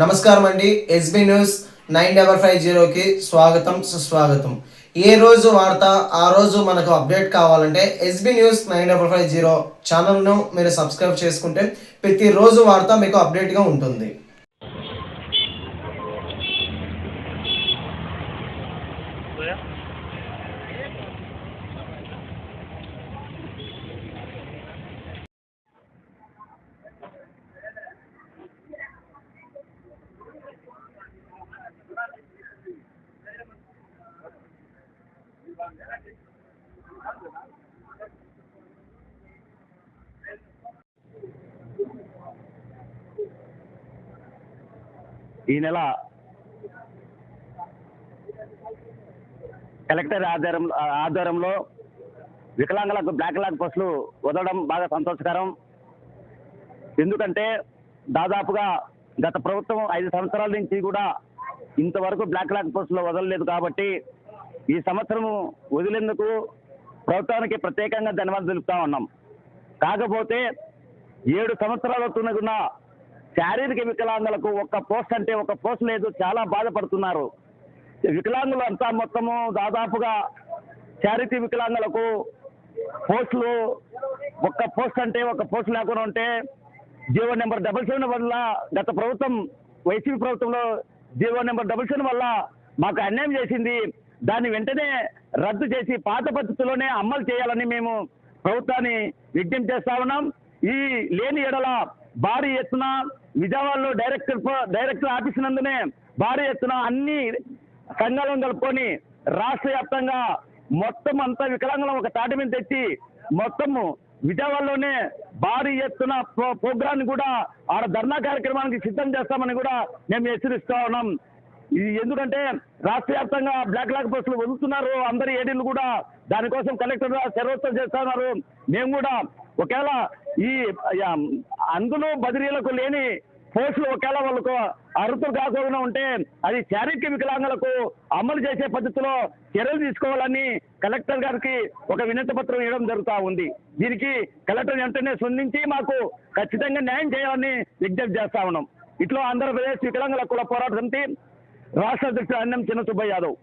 నమస్కారం అండి. SB news 9550కి స్వాగతం సుస్వాగతం. ఏ రోజు వార్త ఆ రోజు మనకు అప్డేట్ కావాలంటే ఎస్బీ న్యూస్ 9550 ఛానల్ను మీరు సబ్స్క్రైబ్ చేసుకుంటే ప్రతిరోజు వార్త మీకు అప్డేట్గా ఉంటుంది. ఈ నెల కలెక్టర్ ఆధ్వర్యంలో వికలాంగులకు బ్లాక్ లాగ్ బస్సులు వదలడం బాగా సంతోషకరం. ఎందుకంటే దాదాపుగా గత ప్రభుత్వం 5 సంవత్సరాల నుంచి కూడా ఇంతవరకు బ్లాక్ లాగ్ బస్సులు వదలలేదు. కాబట్టి ఈ సంవత్సరం వదిలేందుకు ప్రభుత్వానికి ప్రత్యేకంగా ధన్యవాదాలు తెలుపుతా ఉన్నాం. కాకపోతే 7 సంవత్సరాలు అవుతున్న శారీరక వికలాంగులకు ఒక్క పోస్ట్ అంటే ఒక పోస్ట్ లేదు, చాలా బాధపడుతున్నారు. వికలాంగులు అంతా మొత్తము దాదాపుగా శారీరక వికలాంగులకు పోస్టులు ఒక్క పోస్ట్ అంటే ఒక పోస్ట్ లేకుండా ఉంటే జీవో నెంబర్ 77 వల్ల గత ప్రభుత్వం వైసీపీ ప్రభుత్వంలో జీవో నెంబర్ 77 వల్ల మాకు అన్యాయం చేసింది. దాన్ని వెంటనే రద్దు చేసి పాత పద్ధతిలోనే అమలు చేయాలని మేము ప్రభుత్వాన్ని విజ్ఞప్తి చేస్తా ఉన్నాం. ఈ లేని ఎడల భారీ ఎత్తున విజయవాడలో డైరెక్టర్ ఆఫీస్ నందునే భారీ ఎత్తున అన్ని సంఘాలను కలుపుకొని రాష్ట్ర వ్యాప్తంగా మొత్తం అంతా వికలాంగులను ఒక తాటి మీద తెచ్చి మొత్తము విజయవాడలోనే భారీ ఎత్తున ప్రోగ్రామ్ కూడా ఆడ ధర్నా కార్యక్రమానికి సిద్ధం చేస్తామని కూడా మేము హెచ్చరిస్తా ఉన్నాం. ఇది ఎందుకంటే రాష్ట్ర వ్యాప్తంగా బ్లాక్ లాగ్ బస్సులు వదులుతున్నారు, అందరి ఏడీలు కూడా దానికోసం కలెక్టర్ సర్వోత్సవం చేస్తున్నారు. మేము కూడా ఒకవేళ ఈ అందులో బదిలీలకు లేని పోస్టులు ఒకవేళ వాళ్ళకు అర్హతలు కాకుండా ఉంటే అది శారీరక వికలాంగులకు అమలు చేసే పద్ధతిలో చర్యలు తీసుకోవాలని కలెక్టర్ గారికి ఒక వినతి పత్రం ఇవ్వడం జరుగుతూ ఉంది. దీనికి కలెక్టర్ వెంటనే స్పందించి మాకు ఖచ్చితంగా న్యాయం చేయాలని విజ్ఞప్తి చేస్తా ఉన్నాం. ఇట్లా ఆంధ్రప్రదేశ్ వికలాంగుల కుల పోరాట సమితి రాష్ట్ర అధ్యక్షుడు అన్నం చిన్న సుబ్బయ్య యాదవ్.